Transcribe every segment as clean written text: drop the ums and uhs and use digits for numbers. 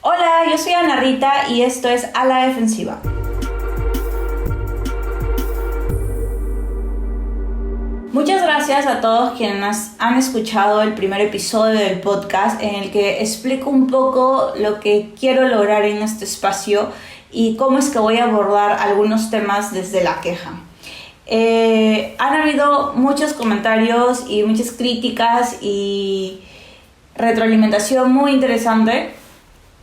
Hola, yo soy Ana Rita y esto es A la Defensiva. Muchas gracias a todos quienes han escuchado el primer episodio del podcast en el que explico un poco lo que quiero lograr en este espacio y cómo es que voy a abordar algunos temas desde la queja. Han habido muchos comentarios y muchas críticas y retroalimentación muy interesante.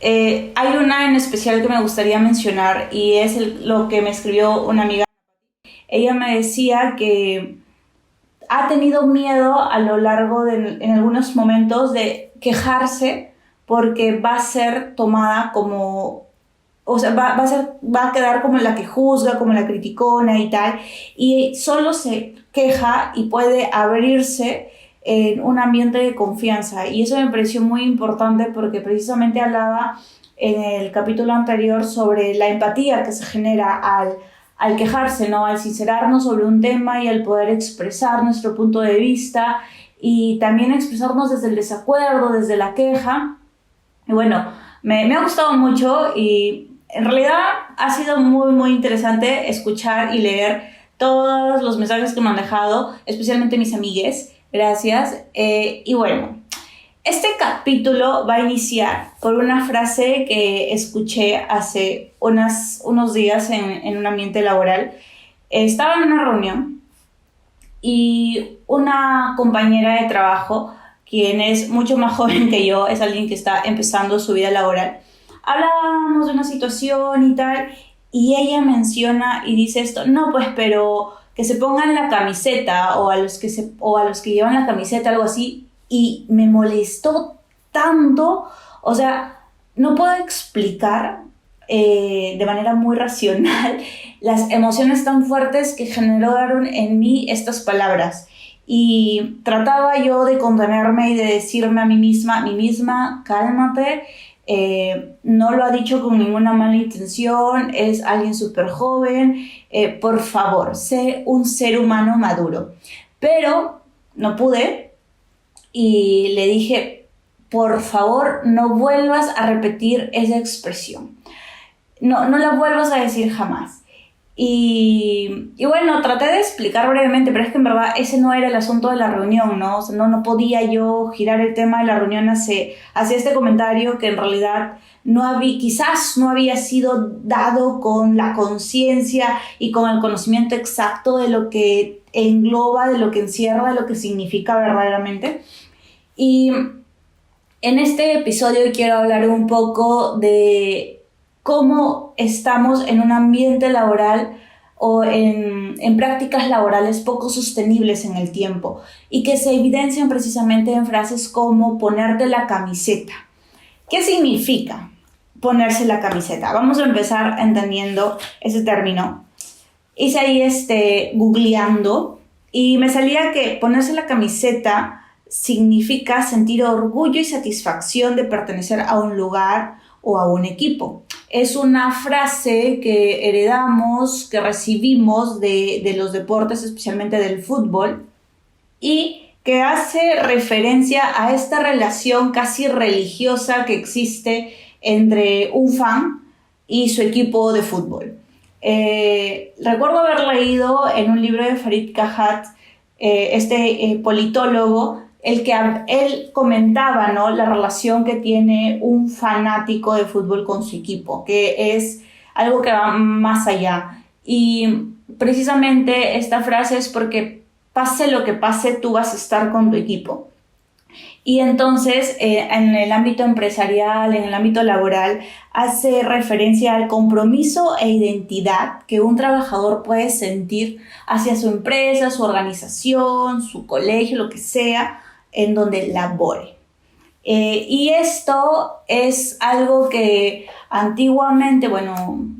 Hay una en especial que me gustaría mencionar y es lo que me escribió una amiga. Ella me decía que ha tenido miedo a lo largo en algunos momentos de quejarse porque va a ser tomada como, o sea, va a quedar como la que juzga, como la criticona y tal, y solo se queja y puede abrirse en un ambiente de confianza. Y eso me pareció muy importante porque precisamente hablaba en el capítulo anterior sobre la empatía que se genera al quejarse, ¿no? Al sincerarnos sobre un tema y al poder expresar nuestro punto de vista y también expresarnos desde el desacuerdo, desde la queja. Y bueno, me ha gustado mucho y en realidad ha sido muy, muy interesante escuchar y leer todos los mensajes que me han dejado, especialmente mis amigues. Gracias. Y bueno, este capítulo va a iniciar por una frase que escuché hace unos días en un ambiente laboral. Estaba en una reunión y una compañera de trabajo, quien es mucho más joven que yo, es alguien que está empezando su vida laboral. Hablábamos de una situación y tal, y ella menciona y dice esto: no, pues, pero que se pongan la camiseta, o a los que llevan la camiseta, algo así. Y me molestó tanto, o sea, no puedo explicar de manera muy racional las emociones tan fuertes que generaron en mí estas palabras. Y trataba yo de contenerme y de decirme a mí misma, cálmate, no lo ha dicho con ninguna mala intención, es alguien súper joven, por favor, sé un ser humano maduro. Pero no pude. Y le dije: por favor, no vuelvas a repetir esa expresión. No la vuelvas a decir jamás. Y bueno, traté de explicar brevemente, pero es que en verdad ese no era el asunto de la reunión, ¿no? O sea, no podía yo girar el tema de la reunión hacia este comentario que en realidad quizás no había sido dado con la conciencia y con el conocimiento exacto de lo que engloba, de lo que encierra, de lo que significa verdaderamente. Y en este episodio quiero hablar un poco de cómo estamos en un ambiente laboral o en prácticas laborales poco sostenibles en el tiempo y que se evidencian precisamente en frases como ponerte la camiseta. ¿Qué significa ponerse la camiseta? Vamos a empezar entendiendo ese término. Hice ahí googleando y me salía que ponerse la camiseta significa sentir orgullo y satisfacción de pertenecer a un lugar o a un equipo. Es una frase que heredamos, que recibimos de los deportes, especialmente del fútbol, y que hace referencia a esta relación casi religiosa que existe entre un fan y su equipo de fútbol. Recuerdo haber leído en un libro de Farid Kahat, politólogo, el que él comentaba, ¿no?, la relación que tiene un fanático de fútbol con su equipo, que es algo que va más allá. Y precisamente esta frase es porque pase lo que pase, tú vas a estar con tu equipo. Y entonces, en el ámbito empresarial, en el ámbito laboral, hace referencia al compromiso e identidad que un trabajador puede sentir hacia su empresa, su organización, su colegio, lo que sea, en donde labore. Y esto es algo que antiguamente,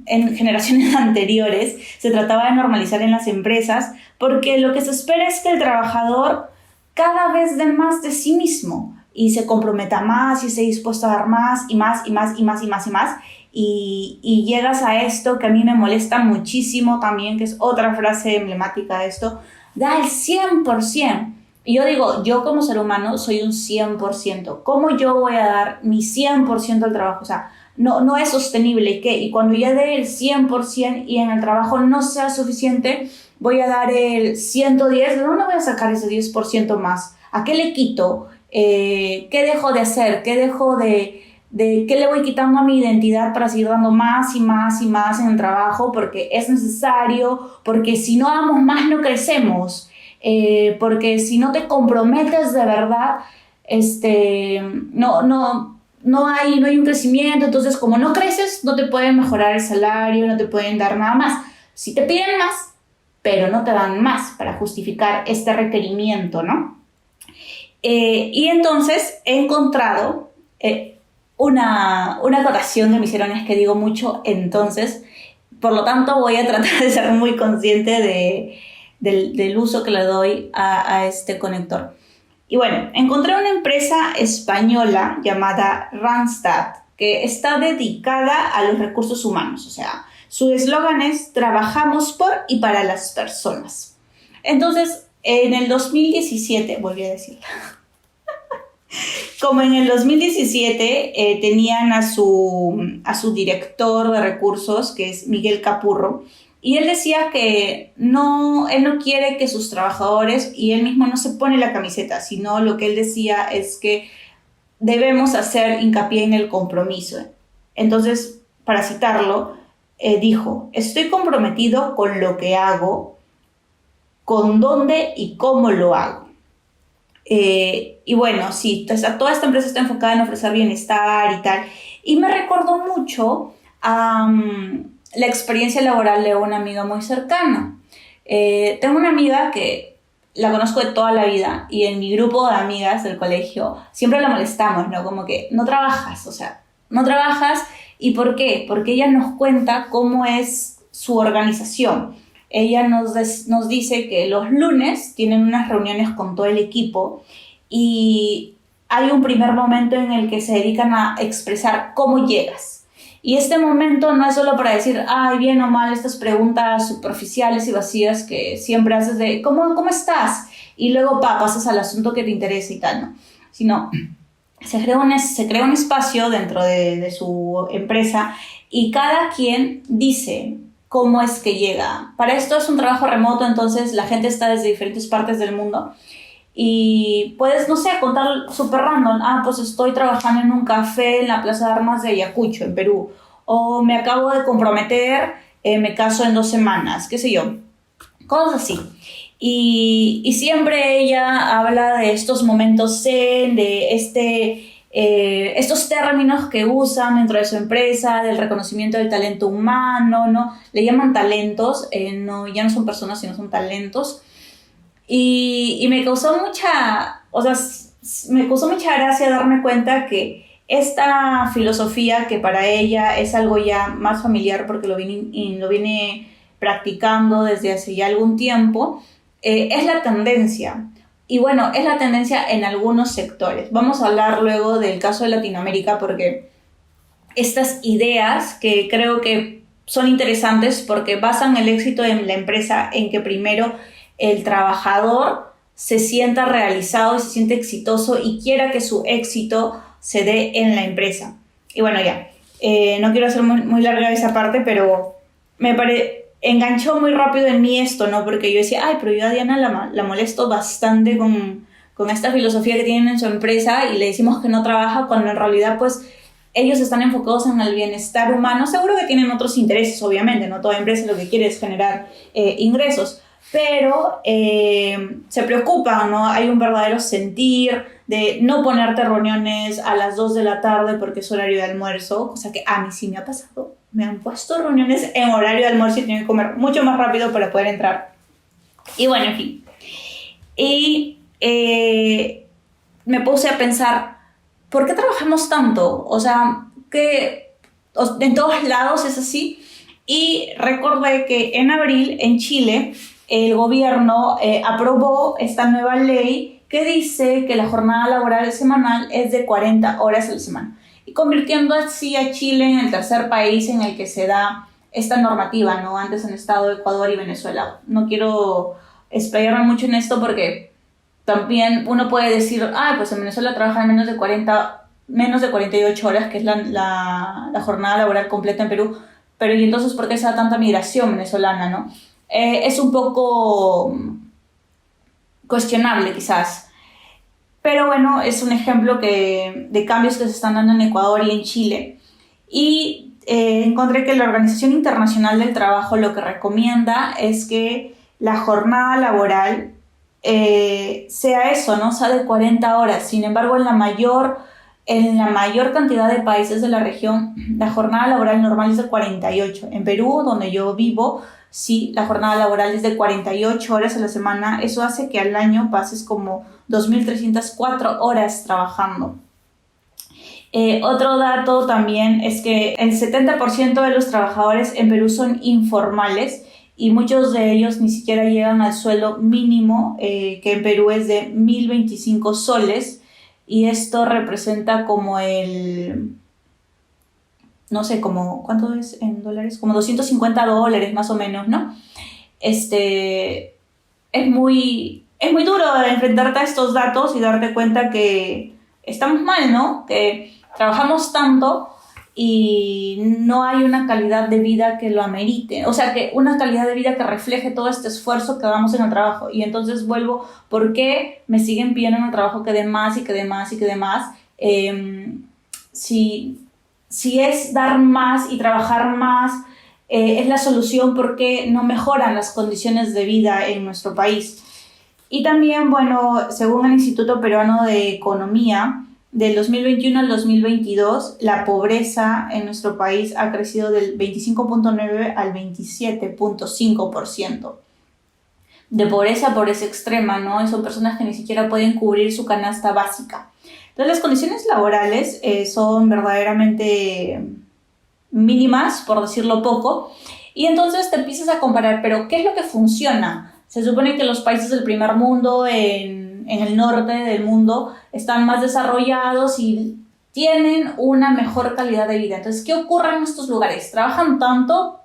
en generaciones anteriores, se trataba de normalizar en las empresas, porque lo que se espera es que el trabajador cada vez dé más de sí mismo y se comprometa más y esté dispuesto a dar más y más y más y más y más y más. Y llegas a esto que a mí me molesta muchísimo también, que es otra frase emblemática de esto: da el 100%. Y yo digo, yo como ser humano soy un 100%. ¿Cómo yo voy a dar mi 100% al trabajo? O sea, no es sostenible. ¿Y qué? Y cuando ya dé el 100% y en el trabajo no sea suficiente, voy a dar el 110. ¿De dónde voy a sacar ese 10% más? ¿A qué le quito? ¿Qué dejo de hacer? ¿Qué dejo de qué le voy quitando a mi identidad para seguir dando más y más y más en el trabajo? Porque es necesario, porque si no damos más no crecemos. Porque si no te comprometes de verdad, no hay un crecimiento. Entonces, como no creces, no te pueden mejorar el salario, no te pueden dar nada más. Si te piden más, pero no te dan más para justificar este requerimiento, ¿no? Y entonces he encontrado una acotación que me hicieron, es que digo mucho entonces, por lo tanto voy a tratar de ser muy consciente del uso que le doy a este conector. Y bueno, encontré una empresa española llamada Randstad que está dedicada a los recursos humanos. O sea, su eslogan es trabajamos por y para las personas. Entonces, en el 2017, volví a decirlo, como en el 2017 tenían a su director de recursos, que es Miguel Capurro, y él decía que él no quiere que sus trabajadores, y él mismo no se pone la camiseta, sino lo que él decía es que debemos hacer hincapié en el compromiso. Entonces, para citarlo, dijo, estoy comprometido con lo que hago, con dónde y cómo lo hago. Y bueno, sí, toda esta empresa está enfocada en ofrecer bienestar y tal. Y me recordó mucho a la experiencia laboral de una amiga muy cercana. Tengo una amiga que la conozco de toda la vida y en mi grupo de amigas del colegio siempre la molestamos, ¿no? Como que no trabajas, o sea, no trabajas. ¿Y por qué? Porque ella nos cuenta cómo es su organización. Ella nos dice que los lunes tienen unas reuniones con todo el equipo y hay un primer momento en el que se dedican a expresar cómo llegas. Y este momento no es solo para decir, ay, bien o mal, estas preguntas superficiales y vacías que siempre haces de, ¿cómo estás? Y luego pasas al asunto que te interesa y tal, ¿no? Sino se crea un espacio dentro de su empresa y cada quien dice cómo es que llega. Para esto es un trabajo remoto, entonces la gente está desde diferentes partes del mundo y puedes, no sé, contar súper random. Pues estoy trabajando en un café en la Plaza de Armas de Ayacucho, en Perú. O me acabo de comprometer, me caso en 2 semanas, qué sé yo. Cosas así. Y siempre ella habla de estos momentos zen, de estos términos que usan dentro de su empresa, del reconocimiento del talento humano, ¿no? Le llaman talentos, ya no son personas, sino son talentos. Y me causó mucha gracia darme cuenta que esta filosofía, que para ella es algo ya más familiar porque lo viene practicando desde hace ya algún tiempo, es la tendencia. Y bueno, es la tendencia en algunos sectores. Vamos a hablar luego del caso de Latinoamérica porque estas ideas que creo que son interesantes porque basan el éxito de la empresa en que primero el trabajador se sienta realizado y se siente exitoso y quiera que su éxito se dé en la empresa. Y bueno, ya, no quiero hacer muy larga esa parte, pero enganchó muy rápido en mí esto, ¿no? Porque yo decía, pero yo a Diana la molesto bastante con esta filosofía que tienen en su empresa y le decimos que no trabaja cuando en realidad, pues, ellos están enfocados en el bienestar humano. Seguro que tienen otros intereses, obviamente, no toda empresa lo que quiere es generar ingresos, pero se preocupan, ¿no? Hay un verdadero sentir de no ponerte reuniones a las 2 de la tarde porque es horario de almuerzo, cosa que a mí sí me ha pasado. Me han puesto reuniones en horario de almuerzo y tengo que comer mucho más rápido para poder entrar. Y bueno, en fin. Y me puse a pensar, ¿por qué trabajamos tanto? O sea, que en todos lados es así. Y recordé que en abril, en Chile, el gobierno aprobó esta nueva ley que dice que la jornada laboral semanal es de 40 horas a la semana, y convirtiendo así a Chile en el tercer país en el que se da esta normativa, ¿no? Antes han estado Ecuador y Venezuela. No quiero explayarme mucho en esto porque también uno puede decir, pues en Venezuela trabajan menos de 48 horas, que es la jornada laboral completa en Perú, pero ¿y entonces por qué se da tanta migración venezolana, no? Es un poco cuestionable quizás, pero bueno, es un ejemplo de cambios que se están dando en Ecuador y en Chile. Y encontré que la Organización Internacional del Trabajo lo que recomienda es que la jornada laboral sea eso, ¿no? Sea de 40 horas. Sin embargo, en la mayor cantidad de países de la región, la jornada laboral normal es de 48. En Perú, donde yo vivo, sí, la jornada laboral es de 48 horas a la semana. Eso hace que al año pases como 2.304 horas trabajando. Otro dato también es que el 70% de los trabajadores en Perú son informales y muchos de ellos ni siquiera llegan al sueldo mínimo, que en Perú es de 1.025 soles, y esto representa como no sé, ¿cuánto es en dólares? Como $250 más o menos, ¿no? Es muy duro enfrentarte a estos datos y darte cuenta que estamos mal, ¿no? Que trabajamos tanto y no hay una calidad de vida que lo amerite. O sea, que una calidad de vida que refleje todo este esfuerzo que damos en el trabajo. Y entonces vuelvo, ¿por qué me siguen pidiendo en el trabajo que dé más y que dé más y que dé más? Si es dar más y trabajar más, es la solución, ¿por qué no mejoran las condiciones de vida en nuestro país? Y también, bueno, según el Instituto Peruano de Economía, del 2021 al 2022, la pobreza en nuestro país ha crecido del 25.9 al 27.5%. De pobreza extrema, ¿no? Son personas que ni siquiera pueden cubrir su canasta básica. Entonces, las condiciones laborales son verdaderamente mínimas, por decirlo poco, y entonces te empiezas a comparar, pero ¿qué es lo que funciona? Se supone que los países del primer mundo, en el norte del mundo, están más desarrollados y tienen una mejor calidad de vida. Entonces, ¿qué ocurre en estos lugares? ¿Trabajan tanto?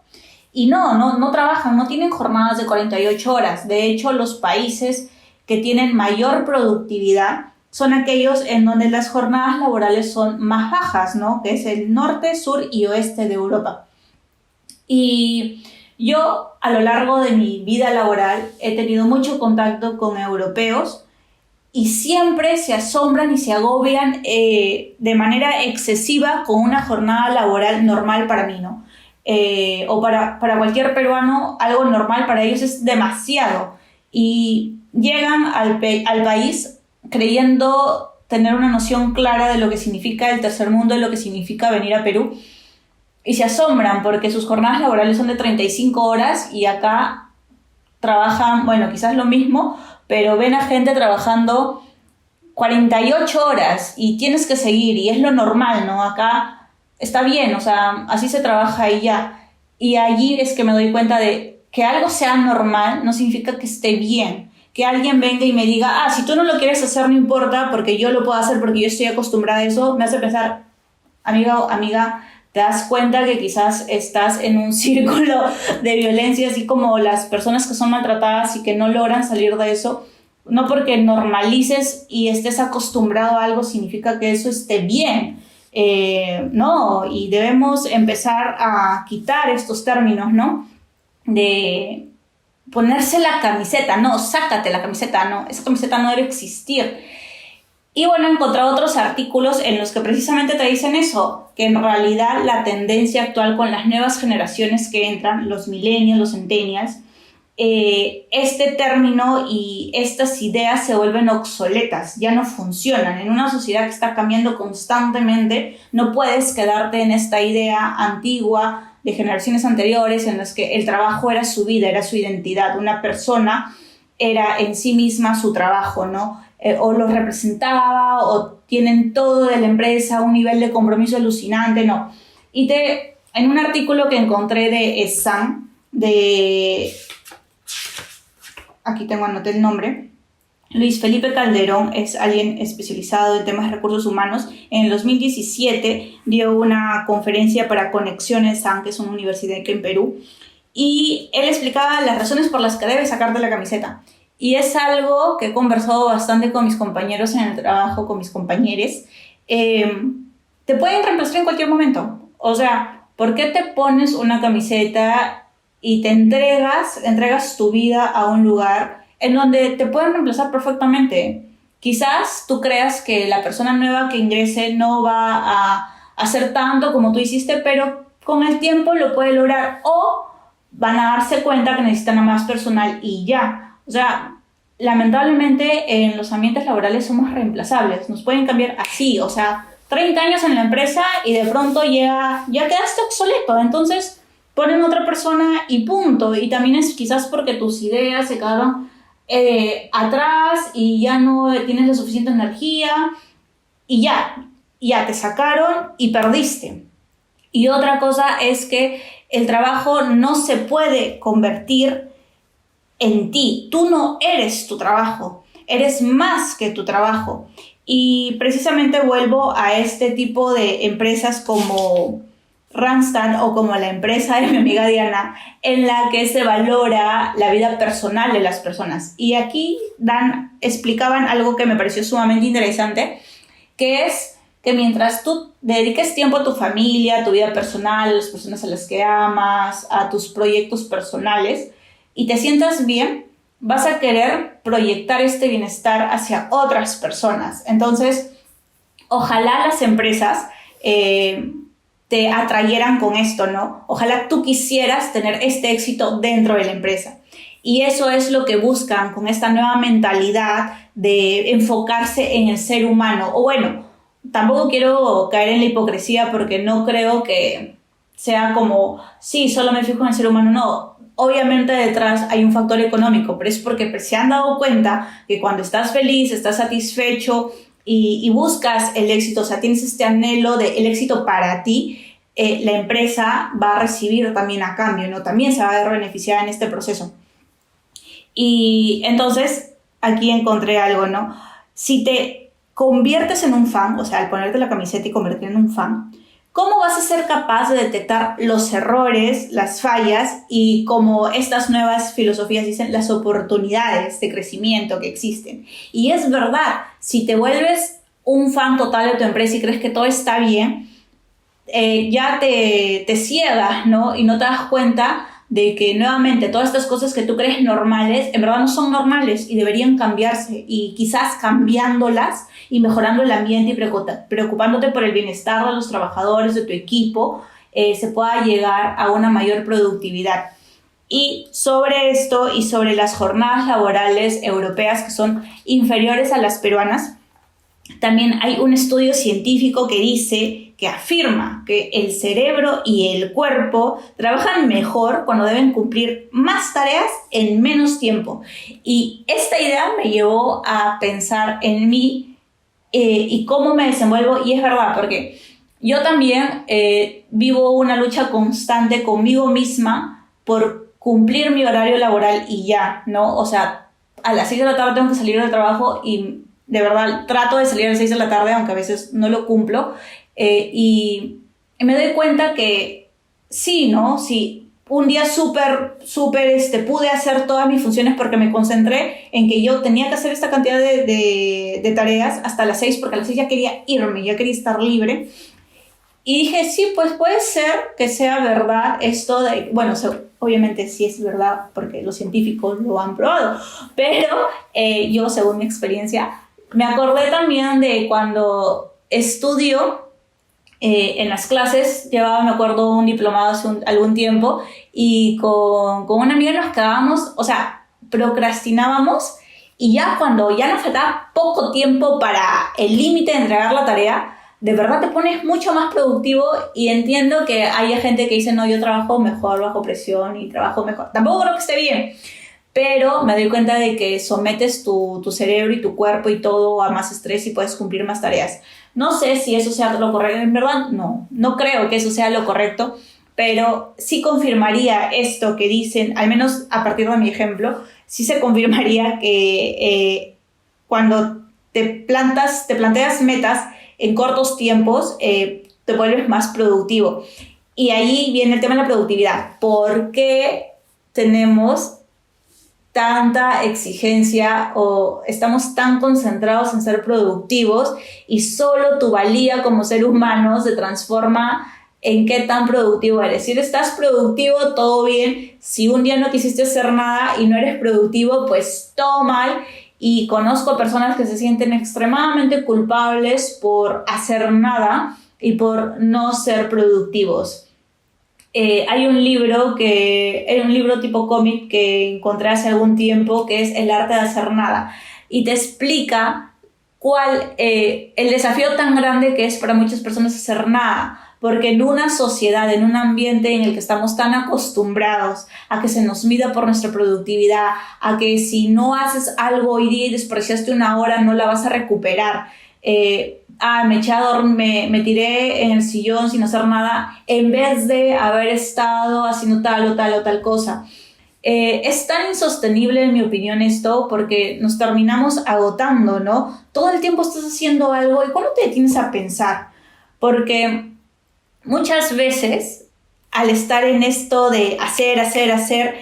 Y no trabajan, no tienen jornadas de 48 horas. De hecho, los países que tienen mayor productividad son aquellos en donde las jornadas laborales son más bajas, ¿no? Que es el norte, sur y oeste de Europa. Y yo, a lo largo de mi vida laboral, he tenido mucho contacto con europeos y siempre se asombran y se agobian de manera excesiva con una jornada laboral normal para mí, ¿no? O para cualquier peruano, algo normal para ellos es demasiado. Y llegan al país creyendo tener una noción clara de lo que significa el tercer mundo, de lo que significa venir a Perú, y se asombran porque sus jornadas laborales son de 35 horas y acá trabajan, bueno, quizás lo mismo, pero ven a gente trabajando 48 horas y tienes que seguir, y es lo normal, ¿no? Acá está bien, o sea, así se trabaja y ya. Y allí es que me doy cuenta de que algo sea normal no significa que esté bien. Que alguien venga y me diga, si tú no lo quieres hacer, no importa, porque yo lo puedo hacer porque yo estoy acostumbrada a eso, me hace pensar, amiga o amiga, te das cuenta que quizás estás en un círculo de violencia, así como las personas que son maltratadas y que no logran salir de eso. No porque normalices y estés acostumbrado a algo significa que eso esté bien. No, y debemos empezar a quitar estos términos, ¿no? De ponerse la camiseta, no, sácate la camiseta, no, esa camiseta no debe existir. Y bueno, he encontrado otros artículos en los que precisamente te dicen eso, que en realidad la tendencia actual con las nuevas generaciones que entran, los millennials, los centennials, este término y estas ideas se vuelven obsoletas, ya no funcionan. En una sociedad que está cambiando constantemente, no puedes quedarte en esta idea antigua de generaciones anteriores en las que el trabajo era su vida, era su identidad. Una persona era en sí misma su trabajo, ¿no? O lo representaba, o tienen todo de la empresa, un nivel de compromiso alucinante, no. Y en un artículo que encontré de ESAN, aquí anoté el nombre, Luis Felipe Calderón, es alguien especializado en temas de recursos humanos. En el 2017 dio una conferencia para Conexiones SAN, que es una universidad aquí en Perú, y él explicaba las razones por las que debes sacarte la camiseta. y es algo que he conversado bastante con mis compañeros en el trabajo, con mis compañeros. Te pueden reemplazar en cualquier momento. O sea, ¿por qué te pones una camiseta y te entregas tu vida a un lugar en donde te pueden reemplazar perfectamente? Quizás tú creas que la persona nueva que ingrese no va a hacer tanto como tú hiciste, pero con el tiempo lo puede lograr, o van a darse cuenta que necesitan a más personal y ya. O sea, lamentablemente en los ambientes laborales somos reemplazables, nos pueden cambiar así, o sea, 30 años en la empresa y de pronto ya quedaste obsoleto, entonces ponen otra persona y punto. Y también es quizás porque tus ideas se quedaron atrás y ya no tienes la suficiente energía y ya te sacaron y perdiste. Y otra cosa es que el trabajo no se puede convertir en ti. Tú no eres tu trabajo, eres más que tu trabajo. Y precisamente vuelvo a este tipo de empresas como Randstad o como la empresa de mi amiga Diana, en la que se valora la vida personal de las personas. Y aquí explicaban algo que me pareció sumamente interesante, que es que mientras tú dediques tiempo a tu familia, a tu vida personal, a las personas a las que amas, a tus proyectos personales, y te sientas bien, vas a querer proyectar este bienestar hacia otras personas. Entonces, ojalá las empresas te atrayeran con esto, ¿no? Ojalá tú quisieras tener este éxito dentro de la empresa. Y eso es lo que buscan con esta nueva mentalidad de enfocarse en el ser humano. O bueno, tampoco quiero caer en la hipocresía porque no creo que sea como, sí, solo me fijo en el ser humano. No, obviamente detrás hay un factor económico, pero es porque se han dado cuenta que cuando estás feliz, estás satisfecho y buscas el éxito, o sea, tienes este anhelo del éxito para ti, la empresa va a recibir también a cambio, ¿no? También se va a ver beneficiada en este proceso. Y entonces aquí encontré algo, ¿no? Si te conviertes en un fan, o sea, al ponerte la camiseta y convertirte en un fan, ¿cómo vas a ser capaz de detectar los errores, las fallas y, como estas nuevas filosofías dicen, las oportunidades de crecimiento que existen? Y es verdad, si te vuelves un fan total de tu empresa y crees que todo está bien, ya te ciegas, ¿no? Y no te das cuenta de que nuevamente todas estas cosas que tú crees normales en verdad no son normales y deberían cambiarse, y quizás cambiándolas y mejorando el ambiente y preocupándote por el bienestar de los trabajadores, de tu equipo, se pueda llegar a una mayor productividad. Y sobre esto y sobre las jornadas laborales europeas que son inferiores a las peruanas, también hay un estudio científico que afirma que el cerebro y el cuerpo trabajan mejor cuando deben cumplir más tareas en menos tiempo. Y esta idea me llevó a pensar en mí y cómo me desenvuelvo, y es verdad, porque yo también vivo una lucha constante conmigo misma por cumplir mi horario laboral y ya, ¿no? O sea, a las 6 de la tarde tengo que salir del trabajo y de verdad trato de salir a las 6 de la tarde, aunque a veces no lo cumplo, y me doy cuenta que sí, ¿no? Sí, un día súper pude hacer todas mis funciones porque me concentré en que yo tenía que hacer esta cantidad de tareas hasta las 6, porque a las 6 ya quería irme, ya quería estar libre. Y dije, sí, pues puede ser que sea verdad esto de... Bueno, obviamente sí es verdad porque los científicos lo han probado, pero yo, según mi experiencia, me acordé también de cuando estudio en las clases. Llevaba, me acuerdo, un diplomado hace algún tiempo, y con una amiga nos quedábamos, o sea, procrastinábamos, y ya cuando ya nos faltaba poco tiempo para el límite de entregar la tarea, de verdad te pones mucho más productivo. Y entiendo que haya gente que dice, no, yo trabajo mejor bajo presión y trabajo mejor. Tampoco creo que esté bien, pero me doy cuenta de que sometes tu cerebro y tu cuerpo y todo a más estrés y puedes cumplir más tareas. No sé si eso sea lo correcto, en verdad no creo que eso sea lo correcto, pero sí confirmaría esto que dicen, al menos a partir de mi ejemplo, sí se confirmaría que cuando te planteas metas en cortos tiempos, te vuelves más productivo. Y ahí viene el tema de la productividad. ¿Por qué tenemos tanta exigencia o estamos tan concentrados en ser productivos y solo tu valía como ser humano se transforma en qué tan productivo eres. Si estás productivo, todo bien. Si un día no quisiste hacer nada y no eres productivo, pues todo mal. Y conozco personas que se sienten extremadamente culpables por hacer nada y por no ser productivos. Hay un libro tipo cómic que encontré hace algún tiempo que es El arte de hacer nada y te explica el desafío tan grande que es para muchas personas hacer nada, porque en una sociedad, en un ambiente en el que estamos tan acostumbrados a que se nos mida por nuestra productividad, a que si no haces algo hoy día y despreciaste una hora no la vas a recuperar, me tiré en el sillón sin hacer nada en vez de haber estado haciendo tal o tal o tal cosa. Es tan insostenible en mi opinión esto porque nos terminamos agotando, ¿no? Todo el tiempo estás haciendo algo y ¿cuándo te detienes a pensar? Porque muchas veces al estar en esto de hacer,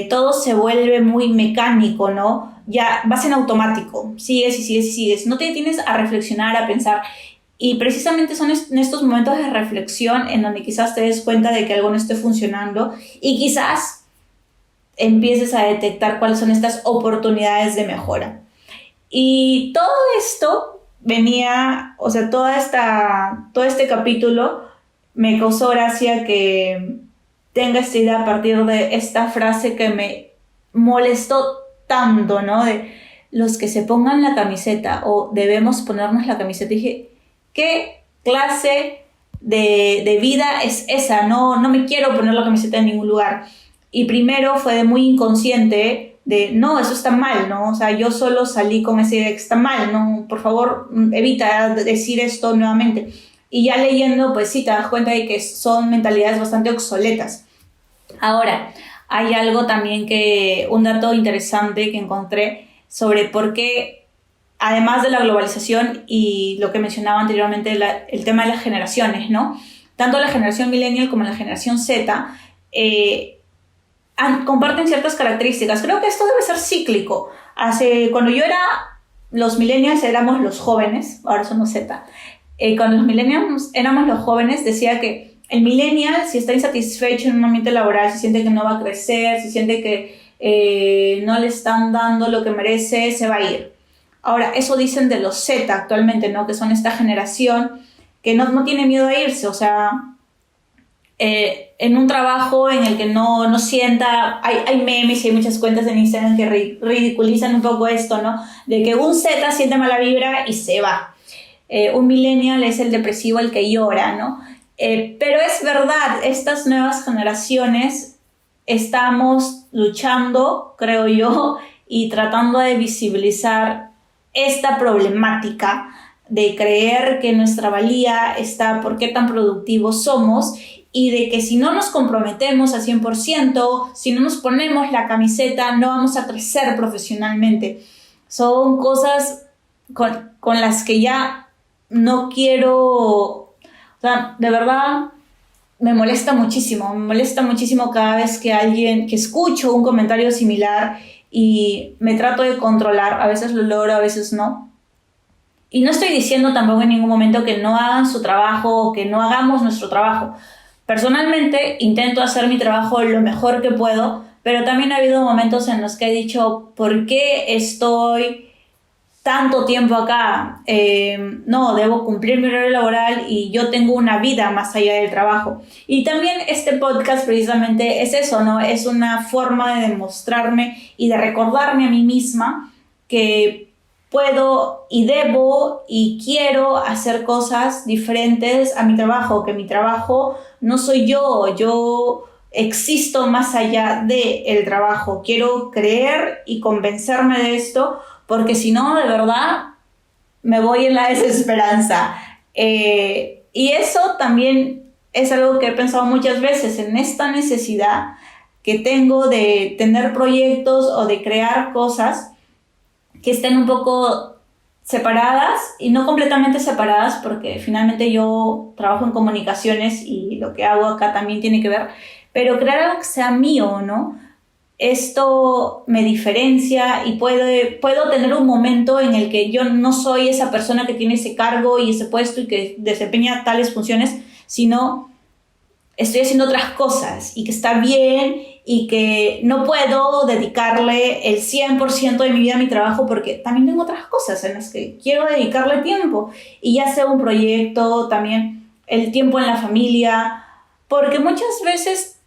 todo se vuelve muy mecánico, ¿no? Ya vas en automático, sigues, no te detienes a reflexionar, a pensar, y precisamente son en estos momentos de reflexión en donde quizás te des cuenta de que algo no esté funcionando y quizás empieces a detectar cuáles son estas oportunidades de mejora. Y todo esto venía, o sea, todo este capítulo me causó gracia que tenga esta idea a partir de esta frase que me molestó tanto, ¿no? De los que se pongan la camiseta o debemos ponernos la camiseta. Dije, ¿qué clase de vida es esa? No me quiero poner la camiseta en ningún lugar. Y primero fue de muy inconsciente de, no, eso está mal, ¿no? O sea, yo solo salí con esa idea que está mal, ¿no? Por favor, evita decir esto nuevamente. Y ya leyendo, pues sí, te das cuenta de que son mentalidades bastante obsoletas. Ahora, hay algo también un dato interesante que encontré sobre por qué, además de la globalización y lo que mencionaba anteriormente, el tema de las generaciones, ¿no? Tanto la generación millennial como la generación Z comparten ciertas características. Creo que esto debe ser cíclico. Cuando los millennials éramos los jóvenes, ahora somos Z. Cuando los millennials éramos los jóvenes, decía que el millennial, si está insatisfecho en un ambiente laboral, si siente que no va a crecer, si siente que no le están dando lo que merece, se va a ir. Ahora, eso dicen de los Z actualmente, ¿no? Que son esta generación que no tiene miedo a irse, o sea, en un trabajo en el que no sienta, hay memes y hay muchas cuentas en Instagram que ridiculizan un poco esto, ¿no? De que un Z siente mala vibra y se va. Un millennial es el depresivo, el que llora, ¿no? Pero es verdad, estas nuevas generaciones estamos luchando, creo yo, y tratando de visibilizar esta problemática de creer que nuestra valía está por qué tan productivos somos y de que si no nos comprometemos al 100%, si no nos ponemos la camiseta, no vamos a crecer profesionalmente. Son cosas con las que ya no quiero, o sea, de verdad me molesta muchísimo cada vez que escucho un comentario similar y me trato de controlar, a veces lo logro, a veces no. Y no estoy diciendo tampoco en ningún momento que no hagan su trabajo o que no hagamos nuestro trabajo. Personalmente intento hacer mi trabajo lo mejor que puedo, pero también ha habido momentos en los que he dicho, ¿por qué estoy tanto tiempo acá? No, debo cumplir mi horario laboral y yo tengo una vida más allá del trabajo. Y también este podcast precisamente es eso, ¿no? Es una forma de demostrarme y de recordarme a mí misma que puedo y debo y quiero hacer cosas diferentes a mi trabajo, que mi trabajo no soy yo existo más allá del trabajo. Quiero creer y convencerme de esto, porque si no, de verdad, me voy en la desesperanza. Y eso también es algo que he pensado muchas veces, en esta necesidad que tengo de tener proyectos o de crear cosas que estén un poco separadas y no completamente separadas, porque finalmente yo trabajo en comunicaciones y lo que hago acá también tiene que ver, pero crear algo que sea mío, ¿no? esto me diferencia y puedo tener un momento en el que yo no soy esa persona que tiene ese cargo y ese puesto y que desempeña tales funciones, sino estoy haciendo otras cosas y que está bien y que no puedo dedicarle el 100% de mi vida a mi trabajo porque también tengo otras cosas en las que quiero dedicarle tiempo, y ya sea un proyecto, también el tiempo en la familia, porque muchas veces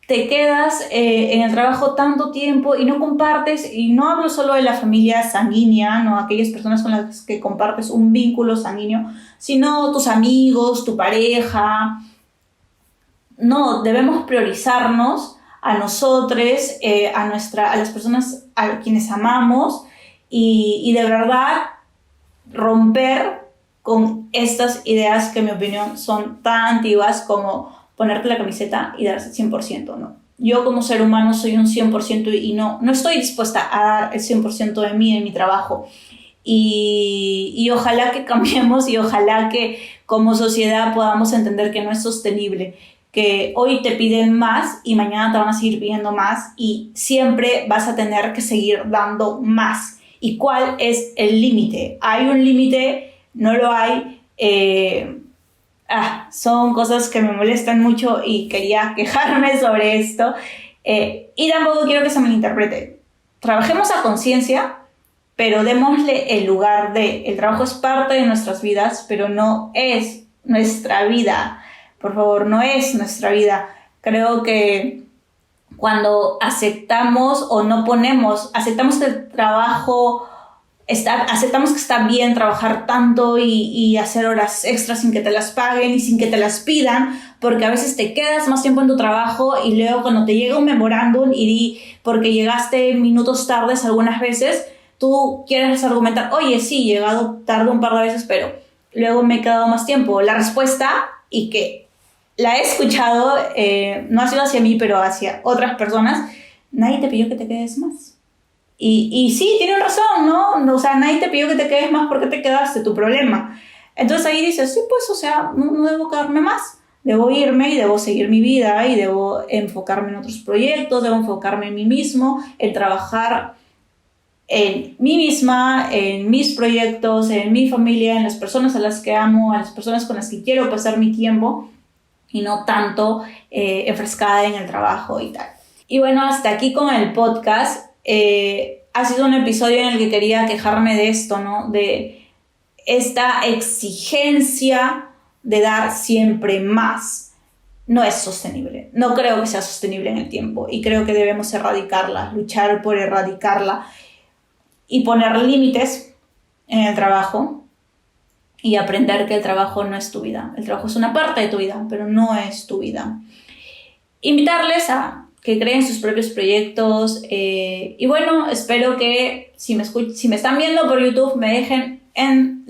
te quedas en el trabajo tanto tiempo y no compartes, y no hablo solo de la familia sanguínea, no aquellas personas con las que compartes un vínculo sanguíneo, sino tus amigos, tu pareja. No, debemos priorizarnos a nosotros, a las personas a quienes amamos, y de verdad romper con estas ideas que en mi opinión son tan antiguas como ponerte la camiseta y darse 100%, ¿no? Yo como ser humano soy un 100% y no estoy dispuesta a dar el 100% de mí en mi trabajo. Y ojalá que cambiemos, y ojalá que como sociedad podamos entender que no es sostenible, que hoy te piden más y mañana te van a seguir pidiendo más, y siempre vas a tener que seguir dando más. ¿Y cuál es el límite? ¿Hay un límite? ¿No lo hay? Son cosas que me molestan mucho y quería quejarme sobre esto. Y tampoco quiero que se malinterprete. Trabajemos a conciencia, pero démosle el lugar de... El trabajo es parte de nuestras vidas, pero no es nuestra vida. Por favor, no es nuestra vida. Creo que cuando aceptamos o no ponemos, aceptamos que el trabajo... aceptamos que está bien trabajar tanto y hacer horas extras sin que te las paguen y sin que te las pidan, porque a veces te quedas más tiempo en tu trabajo y luego cuando te llega un memorándum porque llegaste minutos tardes algunas veces, tú quieres argumentar, oye, sí, he llegado tarde un par de veces, pero luego me he quedado más tiempo. La respuesta, y que la he escuchado, no ha sido hacia mí, pero hacia otras personas: nadie te pidió que te quedes más. Y sí, tienen razón, ¿no? O sea, nadie te pidió que te quedes más, porque te quedaste, tu problema. Entonces ahí dices, sí, pues, o sea, no debo quedarme más. Debo irme y debo seguir mi vida y debo enfocarme en otros proyectos, debo enfocarme en mí mismo, en trabajar en mí misma, en mis proyectos, en mi familia, en las personas a las que amo, a las personas con las que quiero pasar mi tiempo, y no tanto enfrescada en el trabajo y tal. Y bueno, hasta aquí con el podcast. Ha sido un episodio en el que quería quejarme de esto, ¿no? De esta exigencia de dar siempre más. No es sostenible. No creo que sea sostenible en el tiempo, y creo que debemos erradicarla, luchar por erradicarla y poner límites en el trabajo, y aprender que el trabajo no es tu vida. El trabajo es una parte de tu vida, pero no es tu vida. Invitarles a que creen sus propios proyectos, y bueno, espero que si me están viendo por YouTube, me dejen en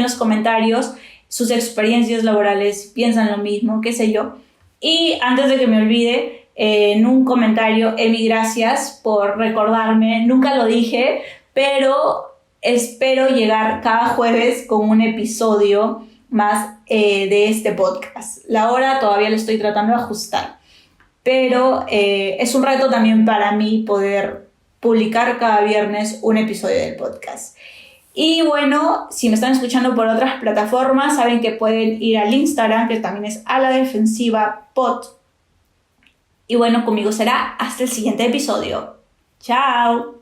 los comentarios sus experiencias laborales, piensan lo mismo, qué sé yo. Y antes de que me olvide, en un comentario, Emi, gracias por recordarme, nunca lo dije, pero espero llegar cada jueves con un episodio más de este podcast. La hora todavía lo estoy tratando de ajustar, pero es un reto también para mí poder publicar cada viernes un episodio del podcast. Y bueno, si me están escuchando por otras plataformas, saben que pueden ir al Instagram, que también es A La Defensiva Pod. Y bueno, conmigo será hasta el siguiente episodio. ¡Chao!